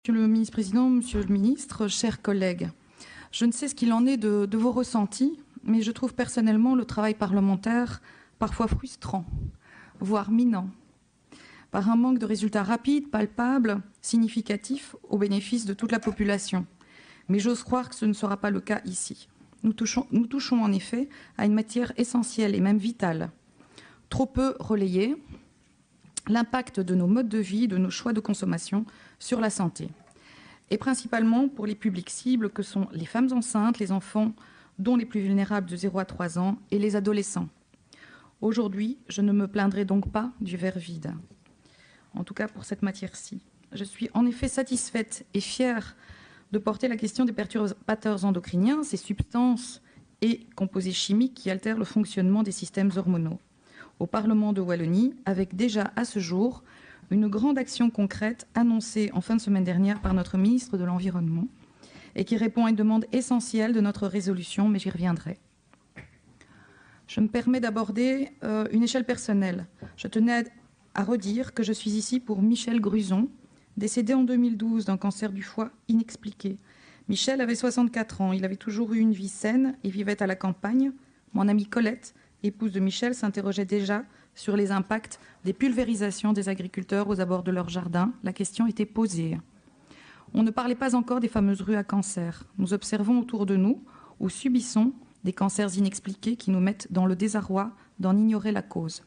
Monsieur le ministre-président, monsieur le ministre, chers collègues, je ne sais ce qu'il en est de vos ressentis, mais je trouve personnellement le travail parlementaire parfois frustrant, voire minant, par un manque de résultats rapides, palpables, significatifs au bénéfice de toute la population. Mais j'ose croire que ce ne sera pas le cas ici. Nous touchons en effet à une matière essentielle et même vitale, trop peu relayée, l'impact de nos modes de vie, de nos choix de consommation sur la santé. Et principalement pour les publics cibles que sont les femmes enceintes, les enfants, dont les plus vulnérables de 0 à 3 ans, et les adolescents. Aujourd'hui, je ne me plaindrai donc pas du verre vide, en tout cas pour cette matière-ci. Je suis en effet satisfaite et fière de porter la question des perturbateurs endocriniens, ces substances et composés chimiques qui altèrent le fonctionnement des systèmes hormonaux, au Parlement de Wallonie, avec déjà à ce jour une grande action concrète annoncée en fin de semaine dernière par notre ministre de l'Environnement et qui répond à une demande essentielle de notre résolution, mais j'y reviendrai. Je me permets d'aborder une échelle personnelle. Je tenais à redire que je suis ici pour Michel Gruson, décédé en 2012 d'un cancer du foie inexpliqué. Michel avait 64 ans, il avait toujours eu une vie saine et vivait à la campagne. Mon amie Colette, épouse de Michel, s'interrogeait déjà sur les impacts des pulvérisations des agriculteurs aux abords de leur jardin. La question était posée. On ne parlait pas encore des fameuses rues à cancer. Nous observons autour de nous ou subissons des cancers inexpliqués qui nous mettent dans le désarroi d'en ignorer la cause.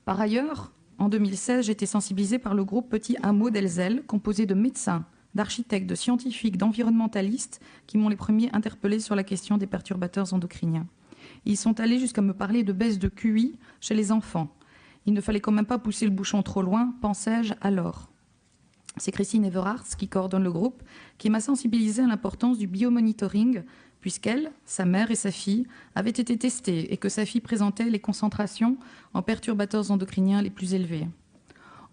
Par ailleurs, en 2016, j'étais sensibilisée par le groupe Petit Hameau d'Elzel, composé de médecins, d'architectes, de scientifiques, d'environnementalistes qui m'ont les premiers interpellés sur la question des perturbateurs endocriniens. Ils sont allés jusqu'à me parler de baisse de QI chez les enfants. Il ne fallait quand même pas pousser le bouchon trop loin, pensais-je alors. C'est Christine Everards, qui coordonne le groupe, qui m'a sensibilisée à l'importance du biomonitoring, puisqu'elle, sa mère et sa fille avaient été testées et que sa fille présentait les concentrations en perturbateurs endocriniens les plus élevées.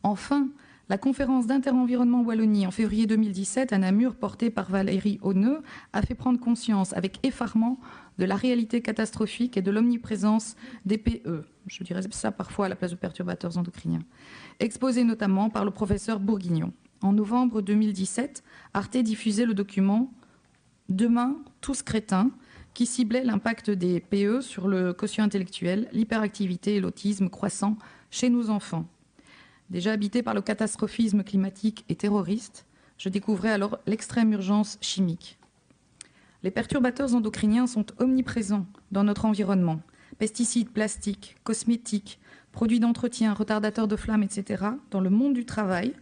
Enfin, la conférence d'Interenvironnement Wallonie en février 2017 à Namur, portée par Valérie Hauneux, a fait prendre conscience avec effarement de la réalité catastrophique et de l'omniprésence des PE, je dirais ça parfois à la place de perturbateurs endocriniens, exposée notamment par le professeur Bourguignon. En novembre 2017, Arte diffusait le document « Demain, tous crétins » qui ciblait l'impact des PE sur le quotient intellectuel, l'hyperactivité et l'autisme croissant chez nos enfants. Déjà habité par le catastrophisme climatique et terroriste, je découvrais alors l'extrême urgence chimique. Les perturbateurs endocriniens sont omniprésents dans notre environnement. Pesticides, plastiques, cosmétiques, produits d'entretien, retardateurs de flammes, etc. dans le monde du travail,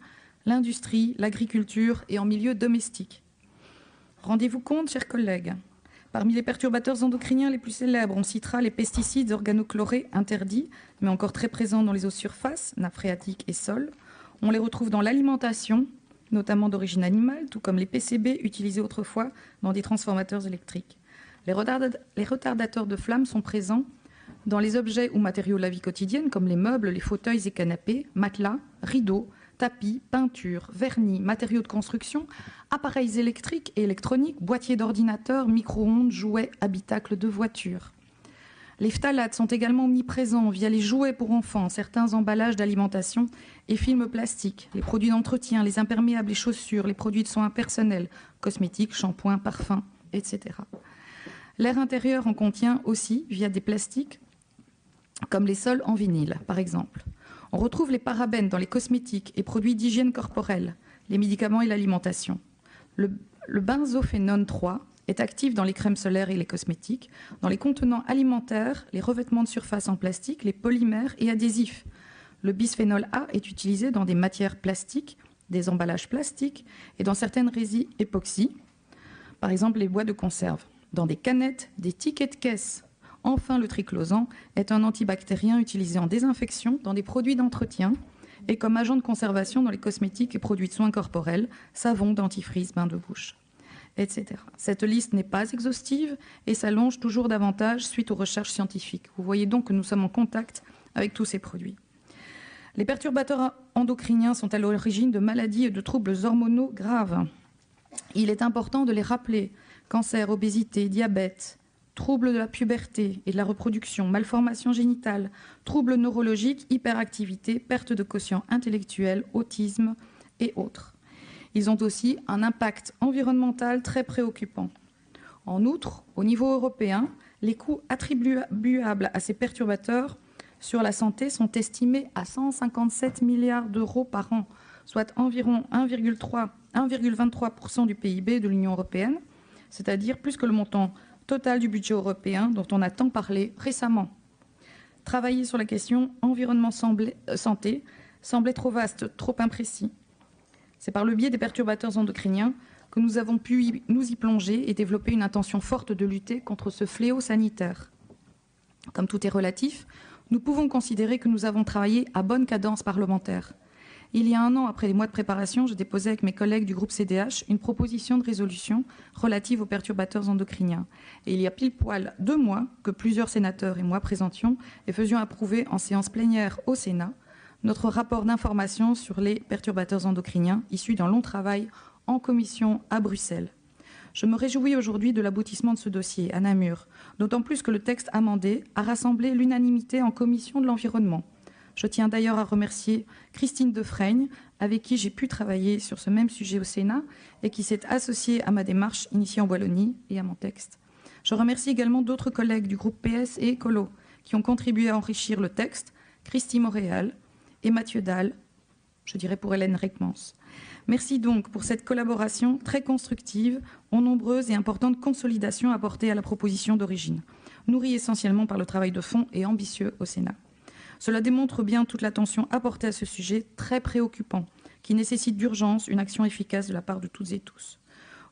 l'industrie, l'agriculture et en milieu domestique. Rendez-vous compte, chers collègues, parmi les perturbateurs endocriniens les plus célèbres, on citera les pesticides organochlorés interdits, mais encore très présents dans les eaux surfaces, nappes phréatiques et sols. On les retrouve dans l'alimentation, notamment d'origine animale, tout comme les PCB utilisés autrefois dans des transformateurs électriques. Les retardateurs de flammes sont présents dans les objets ou matériaux de la vie quotidienne, comme les meubles, les fauteuils et canapés, matelas, rideaux, tapis, peintures, vernis, matériaux de construction, appareils électriques et électroniques, boîtiers d'ordinateurs, micro-ondes, jouets, habitacles de voitures. Les phtalates sont également omniprésents via les jouets pour enfants, certains emballages d'alimentation et films plastiques, les produits d'entretien, les imperméables, les chaussures, les produits de soins personnels, cosmétiques, shampoings, parfums, etc. L'air intérieur en contient aussi via des plastiques, comme les sols en vinyle, par exemple. On retrouve les parabènes dans les cosmétiques et produits d'hygiène corporelle, les médicaments et l'alimentation. Le benzophénone 3 est actif dans les crèmes solaires et les cosmétiques, dans les contenants alimentaires, les revêtements de surface en plastique, les polymères et adhésifs. Le bisphénol A est utilisé dans des matières plastiques, des emballages plastiques et dans certaines résines époxy, par exemple les boîtes de conserve, dans des canettes, des tickets de caisse. Enfin, le triclosan est un antibactérien utilisé en désinfection dans des produits d'entretien et comme agent de conservation dans les cosmétiques et produits de soins corporels, savon, dentifrice, bain de bouche, etc. Cette liste n'est pas exhaustive et s'allonge toujours davantage suite aux recherches scientifiques. Vous voyez donc que nous sommes en contact avec tous ces produits. Les perturbateurs endocriniens sont à l'origine de maladies et de troubles hormonaux graves. Il est important de les rappeler. Cancer, obésité, diabète, troubles de la puberté et de la reproduction, malformations génitales, troubles neurologiques, hyperactivité, perte de quotient intellectuel, autisme et autres. ils ont aussi un impact environnemental très préoccupant. En outre, au niveau européen, les coûts attribuables à ces perturbateurs sur la santé sont estimés à 157 milliards d'euros par an, soit environ 1,23% du PIB de l'Union européenne, c'est-à-dire plus que le montant total du budget européen dont on a tant parlé récemment. Travailler sur la question environnement-santé semblait trop vaste, trop imprécis. C'est par le biais des perturbateurs endocriniens que nous avons pu nous y plonger et développer une intention forte de lutter contre ce fléau sanitaire. Comme tout est relatif, nous pouvons considérer que nous avons travaillé à bonne cadence parlementaire. Il y a 1 an, après les mois de préparation, j'ai déposé avec mes collègues du groupe CDH une proposition de résolution relative aux perturbateurs endocriniens. Et il y a pile poil 2 mois que plusieurs sénateurs et moi présentions et faisions approuver en séance plénière au Sénat notre rapport d'information sur les perturbateurs endocriniens issu d'un long travail en commission à Bruxelles. Je me réjouis aujourd'hui de l'aboutissement de ce dossier à Namur, d'autant plus que le texte amendé a rassemblé l'unanimité en commission de l'environnement. Je tiens d'ailleurs à remercier Christine Defraigne, avec qui j'ai pu travailler sur ce même sujet au Sénat et qui s'est associée à ma démarche initiée en Wallonie et à mon texte. Je remercie également d'autres collègues du groupe PS et Écolo qui ont contribué à enrichir le texte, Christy Montréal et Mathieu Dalle, je dirais pour Hélène Reckmans. Merci donc pour cette collaboration très constructive, aux nombreuses et importantes consolidations apportées à la proposition d'origine, nourrie essentiellement par le travail de fond et ambitieux au Sénat. Cela démontre bien toute l'attention apportée à ce sujet très préoccupant, qui nécessite d'urgence une action efficace de la part de toutes et tous.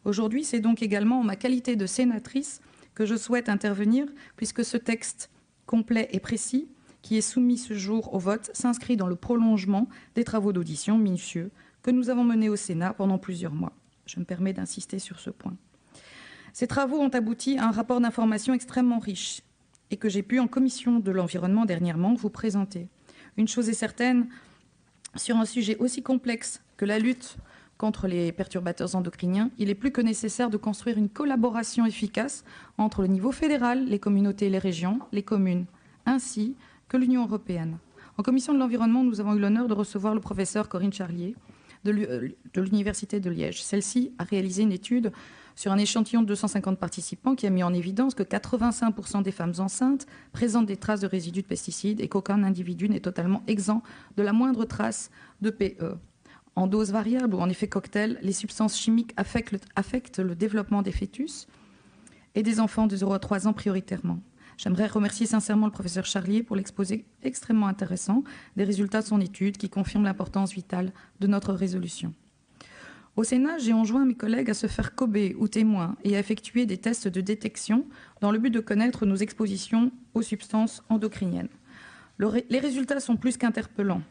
Aujourd'hui, c'est donc également en ma qualité de sénatrice que je souhaite intervenir, puisque ce texte complet et précis, qui est soumis ce jour au vote, s'inscrit dans le prolongement des travaux d'audition minutieux que nous avons menés au Sénat pendant plusieurs mois. Je me permets d'insister sur ce point. Ces travaux ont abouti à un rapport d'information extrêmement riche, et que j'ai pu, en commission de l'environnement dernièrement, vous présenter. Une chose est certaine, sur un sujet aussi complexe que la lutte contre les perturbateurs endocriniens, il est plus que nécessaire de construire une collaboration efficace entre le niveau fédéral, les communautés et les régions, les communes, ainsi que l'Union européenne. En commission de l'environnement, nous avons eu l'honneur de recevoir le professeur Corinne Charlier de l'Université de Liège. Celle-ci a réalisé une étude sur un échantillon de 250 participants qui a mis en évidence que 85% des femmes enceintes présentent des traces de résidus de pesticides et qu'aucun individu n'est totalement exempt de la moindre trace de PE. En dose variable ou en effet cocktail, les substances chimiques affectent le développement des fœtus et des enfants de 0 à 3 ans prioritairement. J'aimerais remercier sincèrement le professeur Charlier pour l'exposé extrêmement intéressant des résultats de son étude qui confirment l'importance vitale de notre résolution. Au Sénat, j'ai enjoint mes collègues à se faire cobayer ou témoins et à effectuer des tests de détection dans le but de connaître nos expositions aux substances endocriniennes. Les résultats sont plus qu'interpellants.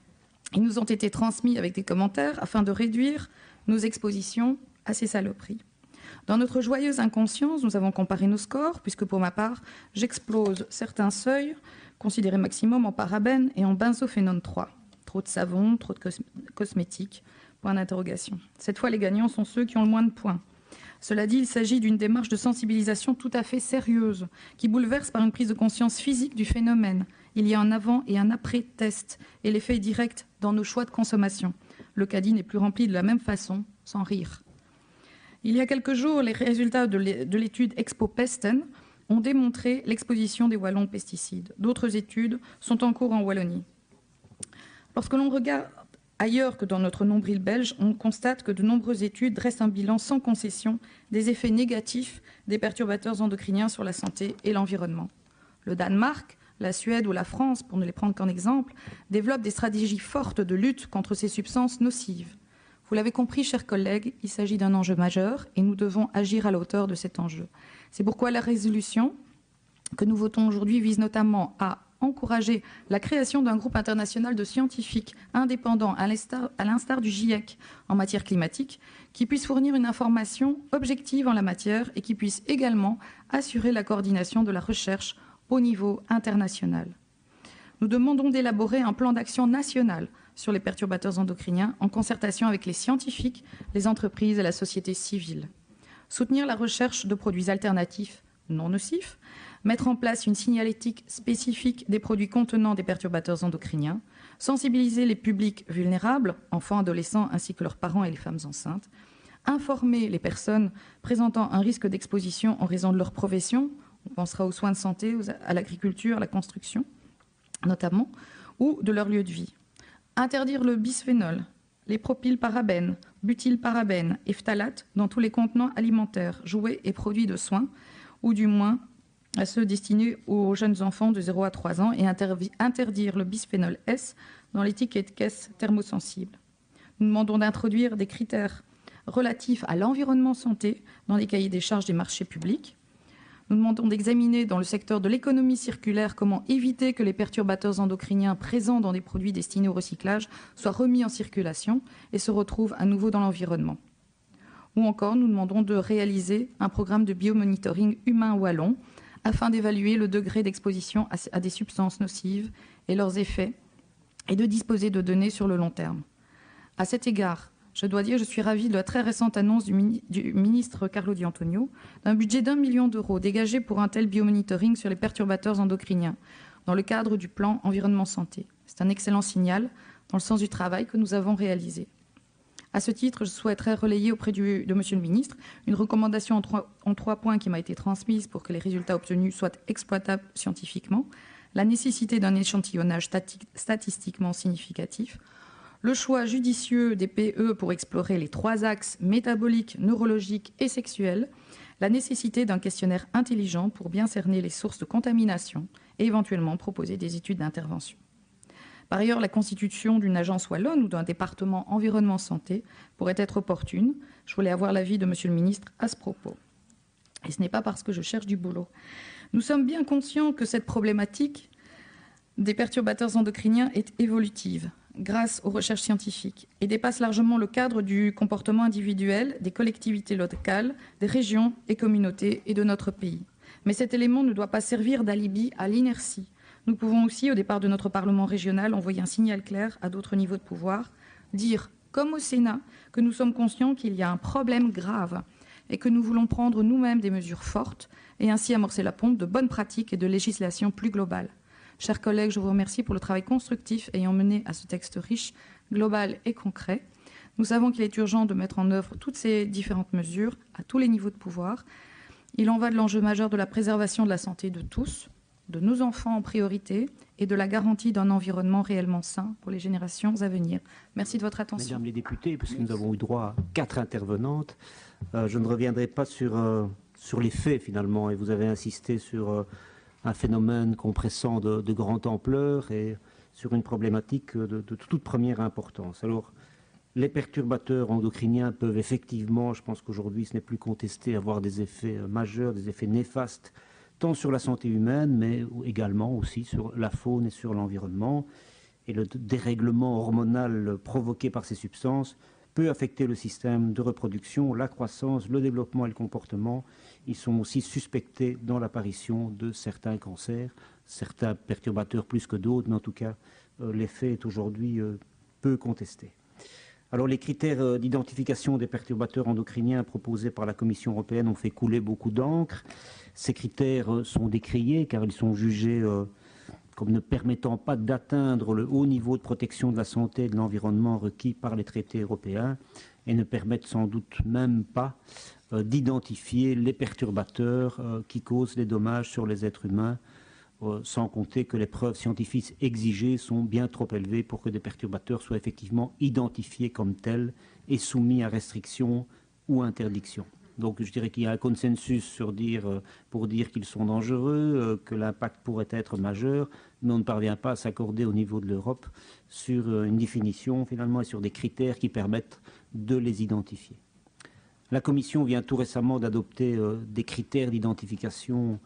Ils nous ont été transmis avec des commentaires afin de réduire nos expositions à ces saloperies. Dans notre joyeuse inconscience, nous avons comparé nos scores, puisque pour ma part, j'explose certains seuils considérés maximum en parabènes et en benzophénone 3. Trop de savon, trop de cosmétiques, point d'interrogation. Cette fois, les gagnants sont ceux qui ont le moins de points. Cela dit, il s'agit d'une démarche de sensibilisation tout à fait sérieuse, qui bouleverse par une prise de conscience physique du phénomène. Il y a un avant et un après-test, et l'effet est direct dans nos choix de consommation. Le caddie n'est plus rempli de la même façon, sans rire. Il y a quelques jours, les résultats de l'étude Expo-Pesten ont démontré l'exposition des Wallons aux pesticides. D'autres études sont en cours en Wallonie. Lorsque l'on regarde ailleurs que dans notre nombril belge, on constate que de nombreuses études dressent un bilan sans concession des effets négatifs des perturbateurs endocriniens sur la santé et l'environnement. Le Danemark, la Suède ou la France, pour ne les prendre qu'en exemple, développent des stratégies fortes de lutte contre ces substances nocives. Vous l'avez compris, chers collègues, il s'agit d'un enjeu majeur et nous devons agir à la hauteur de cet enjeu. C'est pourquoi la résolution que nous votons aujourd'hui vise notamment à encourager la création d'un groupe international de scientifiques indépendants, à l'instar du GIEC en matière climatique, qui puisse fournir une information objective en la matière et qui puisse également assurer la coordination de la recherche au niveau international. Nous demandons d'élaborer un plan d'action national sur les perturbateurs endocriniens en concertation avec les scientifiques, les entreprises et la société civile. Soutenir la recherche de produits alternatifs non nocifs, mettre en place une signalétique spécifique des produits contenant des perturbateurs endocriniens, sensibiliser les publics vulnérables, enfants, adolescents, ainsi que leurs parents et les femmes enceintes, informer les personnes présentant un risque d'exposition en raison de leur profession, on pensera aux soins de santé, à l'agriculture, à la construction notamment, ou de leur lieu de vie. Interdire le bisphénol, les propylparabènes, butylparabènes et phtalates dans tous les contenants alimentaires, jouets et produits de soins, ou du moins à ceux destinés aux jeunes enfants de 0 à 3 ans, et interdire le bisphénol S dans les tickets de caisse thermosensibles. Nous demandons d'introduire des critères relatifs à l'environnement santé dans les cahiers des charges des marchés publics. Nous demandons d'examiner dans le secteur de l'économie circulaire comment éviter que les perturbateurs endocriniens présents dans des produits destinés au recyclage soient remis en circulation et se retrouvent à nouveau dans l'environnement. Ou encore, nous demandons de réaliser un programme de biomonitoring humain ou à long afin d'évaluer le degré d'exposition à des substances nocives et leurs effets et de disposer de données sur le long terme. À cet égard, je dois dire, je suis ravie de la très récente annonce du ministre Carlo Di Antonio d'un budget d'1 million d'euros dégagé pour un tel biomonitoring sur les perturbateurs endocriniens dans le cadre du plan environnement santé. C'est un excellent signal dans le sens du travail que nous avons réalisé. À ce titre, je souhaiterais relayer auprès de Monsieur le ministre une recommandation en 3 points qui m'a été transmise pour que les résultats obtenus soient exploitables scientifiquement, la nécessité d'un échantillonnage statistiquement significatif, le choix judicieux des PE pour explorer les 3 axes métaboliques, neurologiques et sexuels, la nécessité d'un questionnaire intelligent pour bien cerner les sources de contamination et éventuellement proposer des études d'intervention. Par ailleurs, la constitution d'une agence wallonne ou d'un département environnement santé pourrait être opportune. Je voulais avoir l'avis de Monsieur le ministre à ce propos. Et ce n'est pas parce que je cherche du boulot. Nous sommes bien conscients que cette problématique des perturbateurs endocriniens est évolutive grâce aux recherches scientifiques et dépasse largement le cadre du comportement individuel des collectivités locales, des régions et communautés et de notre pays. Mais cet élément ne doit pas servir d'alibi à l'inertie. Nous pouvons aussi, au départ de notre Parlement régional, envoyer un signal clair à d'autres niveaux de pouvoir, dire, comme au Sénat, que nous sommes conscients qu'il y a un problème grave et que nous voulons prendre nous-mêmes des mesures fortes et ainsi amorcer la pompe de bonnes pratiques et de législation plus globale. Chers collègues, je vous remercie pour le travail constructif ayant mené à ce texte riche, global et concret. Nous savons qu'il est urgent de mettre en œuvre toutes ces différentes mesures à tous les niveaux de pouvoir. Il en va de l'enjeu majeur de la préservation de la santé de tous, de nos enfants en priorité et de la garantie d'un environnement réellement sain pour les générations à venir. Merci de votre attention. Mesdames les députées, puisque nous avons eu droit à 4 intervenantes, je ne reviendrai pas sur les faits finalement, et vous avez insisté sur un phénomène compressant de grande ampleur et sur une problématique de toute première importance. Alors, les perturbateurs endocriniens peuvent effectivement, je pense qu'aujourd'hui ce n'est plus contesté, avoir des effets majeurs, des effets néfastes, tant sur la santé humaine, mais également aussi sur la faune et sur l'environnement. Et le dérèglement hormonal provoqué par ces substances peut affecter le système de reproduction, la croissance, le développement et le comportement. Ils sont aussi suspectés dans l'apparition de certains cancers, certains perturbateurs plus que d'autres, mais en tout cas, l'effet est aujourd'hui peu contesté. Alors les critères d'identification des perturbateurs endocriniens proposés par la Commission européenne ont fait couler beaucoup d'encre. Ces critères sont décriés car ils sont jugés comme ne permettant pas d'atteindre le haut niveau de protection de la santé et de l'environnement requis par les traités européens et ne permettent sans doute même pas d'identifier les perturbateurs qui causent les dommages sur les êtres humains, sans compter que les preuves scientifiques exigées sont bien trop élevées pour que des perturbateurs soient effectivement identifiés comme tels et soumis à restrictions ou interdictions. Donc je dirais qu'il y a un consensus pour dire qu'ils sont dangereux, que l'impact pourrait être majeur, mais on ne parvient pas à s'accorder au niveau de l'Europe sur une définition finalement et sur des critères qui permettent de les identifier. La Commission vient tout récemment d'adopter des critères d'identification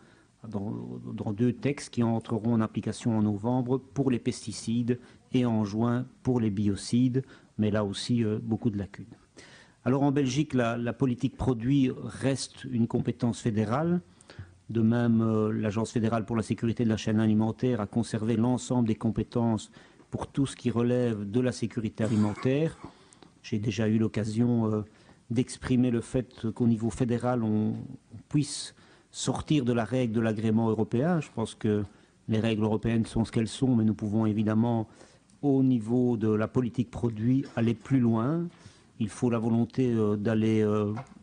dans 2 textes qui entreront en application en novembre pour les pesticides et en juin pour les biocides, mais là aussi beaucoup de lacunes. Alors en Belgique, la politique produit reste une compétence fédérale. De même, l'Agence fédérale pour la sécurité de la chaîne alimentaire a conservé l'ensemble des compétences pour tout ce qui relève de la sécurité alimentaire. J'ai déjà eu l'occasion d'exprimer le fait qu'au niveau fédéral, on puisse sortir de la règle de l'agrément européen. Je pense que les règles européennes sont ce qu'elles sont, mais nous pouvons évidemment au niveau de la politique produit, aller plus loin. Il faut la volonté d'aller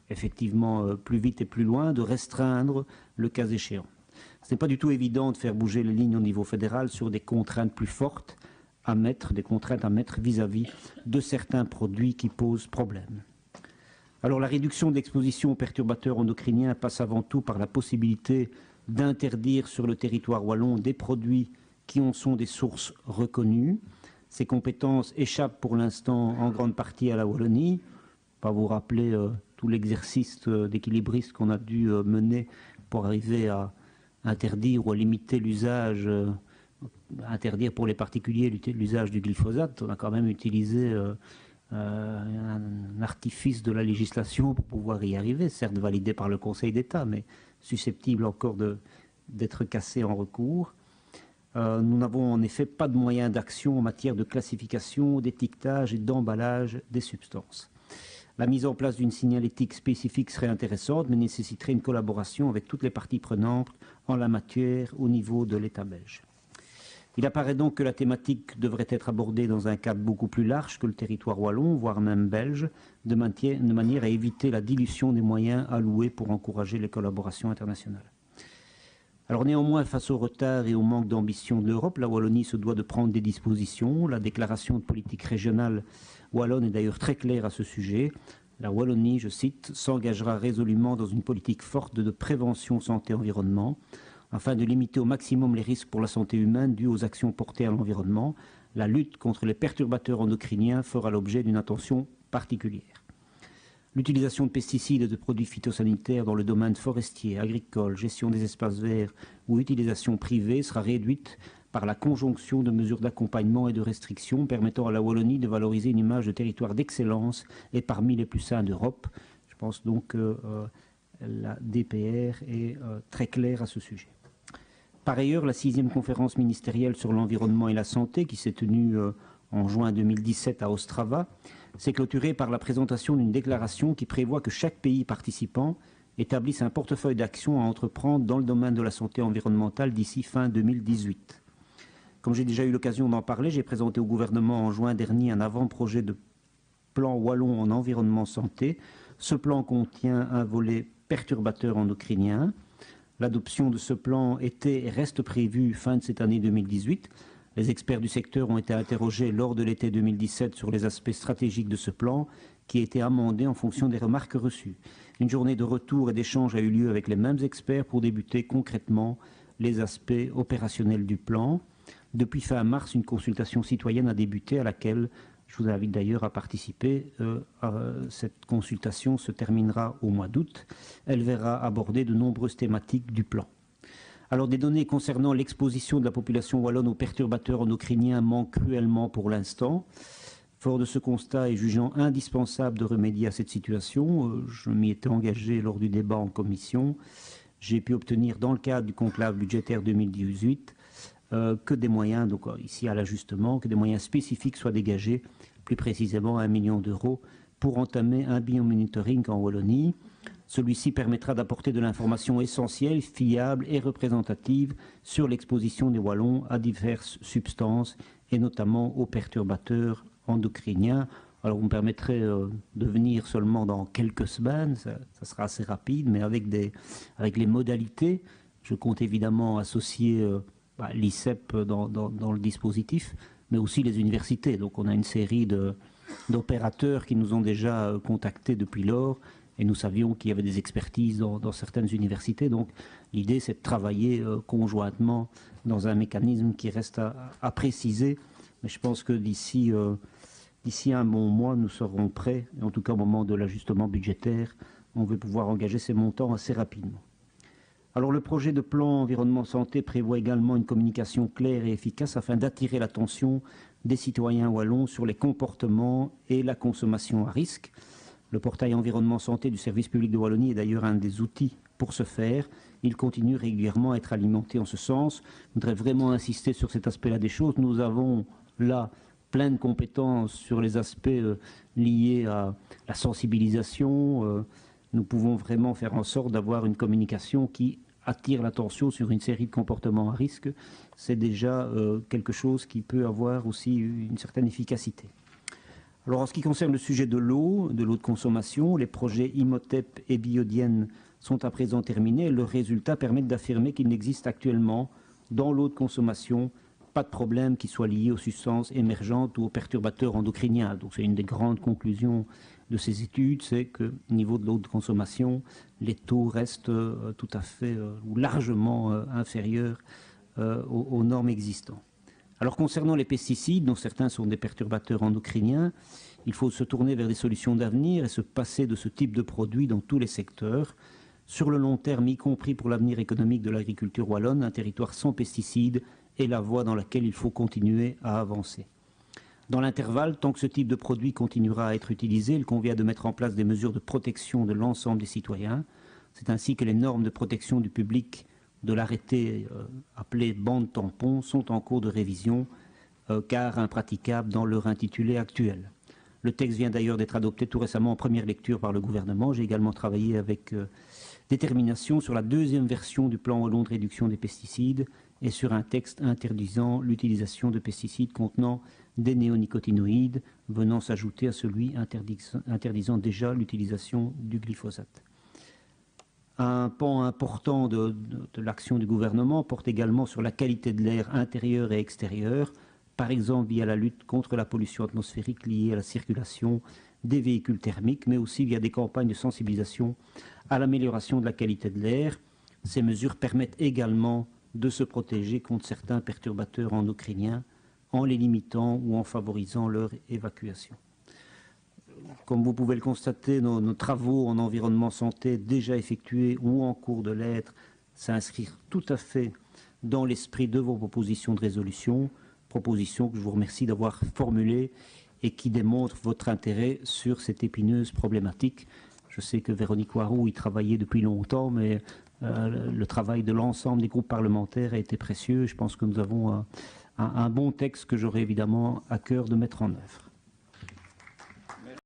effectivement plus vite et plus loin, de restreindre le cas échéant. Ce n'est pas du tout évident de faire bouger les lignes au niveau fédéral sur des contraintes plus fortes à mettre, vis-à-vis de certains produits qui posent problème. Alors la réduction de l'exposition aux perturbateurs endocriniens passe avant tout par la possibilité d'interdire sur le territoire wallon des produits qui en sont des sources reconnues. Ces compétences échappent pour l'instant en grande partie à la Wallonie. Pas vous rappeler tout l'exercice d'équilibriste qu'on a dû mener pour arriver à interdire ou à limiter l'usage, interdire pour les particuliers l'usage du glyphosate. On a quand même utilisé un artifice de la législation pour pouvoir y arriver, certes validé par le Conseil d'État, mais susceptible encore d'être cassé en recours. Nous n'avons en effet pas de moyens d'action en matière de classification, d'étiquetage et d'emballage des substances. La mise en place d'une signalétique spécifique serait intéressante, mais nécessiterait une collaboration avec toutes les parties prenantes en la matière au niveau de l'État belge. Il apparaît donc que la thématique devrait être abordée dans un cadre beaucoup plus large que le territoire wallon, voire même belge, de manière à éviter la dilution des moyens alloués pour encourager les collaborations internationales. Alors néanmoins, face au retard et au manque d'ambition de l'Europe, la Wallonie se doit de prendre des dispositions. La déclaration de politique régionale wallonne est d'ailleurs très claire à ce sujet. La Wallonie, je cite, s'engagera résolument dans une politique forte de prévention santé-environnement, afin de limiter au maximum les risques pour la santé humaine dus aux actions portées à l'environnement. La lutte contre les perturbateurs endocriniens fera l'objet d'une attention particulière. L'utilisation de pesticides et de produits phytosanitaires dans le domaine forestier, agricole, gestion des espaces verts ou utilisation privée sera réduite par la conjonction de mesures d'accompagnement et de restrictions permettant à la Wallonie de valoriser une image de territoire d'excellence et parmi les plus sains d'Europe. Je pense donc que la DPR est très claire à ce sujet. Par ailleurs, la 6e conférence ministérielle sur l'environnement et la santé, qui s'est tenue en juin 2017 à Ostrava, s'est clôturée par la présentation d'une déclaration qui prévoit que chaque pays participant établisse un portefeuille d'action à entreprendre dans le domaine de la santé environnementale d'ici fin 2018. Comme j'ai déjà eu l'occasion d'en parler, j'ai présenté au gouvernement en juin dernier un avant-projet de plan wallon en environnement santé. Ce plan contient un volet perturbateur endocrinien. L'adoption de ce plan était et reste prévue fin de cette année 2018. Les experts du secteur ont été interrogés lors de l'été 2017 sur les aspects stratégiques de ce plan, qui a été amendé en fonction des remarques reçues. Une journée de retour et d'échange a eu lieu avec les mêmes experts pour débuter concrètement les aspects opérationnels du plan. Depuis fin mars, une consultation citoyenne a débuté à laquelle je vous invite d'ailleurs à participer. Cette consultation se terminera au mois d'août. Elle verra aborder de nombreuses thématiques du plan. Alors, des données concernant l'exposition de la population wallonne aux perturbateurs endocriniens manquent cruellement pour l'instant. Fort de ce constat et jugeant indispensable de remédier à cette situation, je m'y étais engagé lors du débat en commission. J'ai pu obtenir dans le cadre du conclave budgétaire 2018 que des moyens, donc ici à l'ajustement, que des moyens spécifiques soient dégagés, plus précisément 1 million d'euros, pour entamer un biomonitoring en Wallonie. Celui-ci permettra d'apporter de l'information essentielle, fiable et représentative sur l'exposition des Wallons à diverses substances et notamment aux perturbateurs endocriniens. Alors vous me permettrez de venir seulement dans quelques semaines, ça sera assez rapide, mais avec les modalités. Je compte évidemment associer l'ICEP dans le dispositif, mais aussi les universités. Donc on a une série d'opérateurs qui nous ont déjà contactés depuis lors. Et nous savions qu'il y avait des expertises dans certaines universités. Donc l'idée, c'est de travailler conjointement dans un mécanisme qui reste à préciser. Mais je pense que d'ici un bon mois, nous serons prêts. Et en tout cas, au moment de l'ajustement budgétaire, on veut pouvoir engager ces montants assez rapidement. Alors le projet de plan environnement santé prévoit également une communication claire et efficace afin d'attirer l'attention des citoyens wallons sur les comportements et la consommation à risque. Le portail environnement santé du service public de Wallonie est d'ailleurs un des outils pour ce faire. Il continue régulièrement à être alimenté en ce sens. Je voudrais vraiment insister sur cet aspect-là des choses. Nous avons là plein de compétences sur les aspects liés à la sensibilisation. Nous pouvons vraiment faire en sorte d'avoir une communication qui attire l'attention sur une série de comportements à risque, c'est déjà quelque chose qui peut avoir aussi une certaine efficacité. Alors en ce qui concerne le sujet de l'eau de consommation, les projets Imhotep et Biodienne sont à présent terminés. Leurs résultats permettent d'affirmer qu'il n'existe actuellement dans l'eau de consommation pas de problème qui soit lié aux substances émergentes ou aux perturbateurs endocriniens. Donc c'est une des grandes conclusions de ces études, c'est qu'au niveau de l'eau de consommation, les taux restent tout à fait ou largement inférieurs aux normes existantes. Alors concernant les pesticides, dont certains sont des perturbateurs endocriniens, il faut se tourner vers des solutions d'avenir et se passer de ce type de produits dans tous les secteurs. Sur le long terme, y compris pour l'avenir économique de l'agriculture wallonne, un territoire sans pesticides est la voie dans laquelle il faut continuer à avancer. Dans l'intervalle, tant que ce type de produit continuera à être utilisé, il convient de mettre en place des mesures de protection de l'ensemble des citoyens. C'est ainsi que les normes de protection du public de l'arrêté appelé bande tampon sont en cours de révision car impraticables dans leur intitulé actuel. Le texte vient d'ailleurs d'être adopté tout récemment en première lecture par le gouvernement. J'ai également travaillé avec détermination sur la deuxième version du plan wallon de réduction des pesticides et sur un texte interdisant l'utilisation de pesticides contenant des néonicotinoïdes, venant s'ajouter à celui interdisant déjà l'utilisation du glyphosate. Un pan important de l'action du gouvernement porte également sur la qualité de l'air intérieur et extérieur, par exemple via la lutte contre la pollution atmosphérique liée à la circulation des véhicules thermiques, mais aussi via des campagnes de sensibilisation à l'amélioration de la qualité de l'air. Ces mesures permettent également de se protéger contre certains perturbateurs endocriniens en les limitant ou en favorisant leur évacuation. Comme vous pouvez le constater, nos travaux en environnement santé déjà effectués ou en cours de l'être s'inscrivent tout à fait dans l'esprit de vos propositions de résolution, propositions que je vous remercie d'avoir formulées et qui démontrent votre intérêt sur cette épineuse problématique. Je sais que Véronique Warou y travaillait depuis longtemps, mais le travail de l'ensemble des groupes parlementaires a été précieux. Je pense que nous avons un bon texte que j'aurai évidemment à cœur de mettre en œuvre.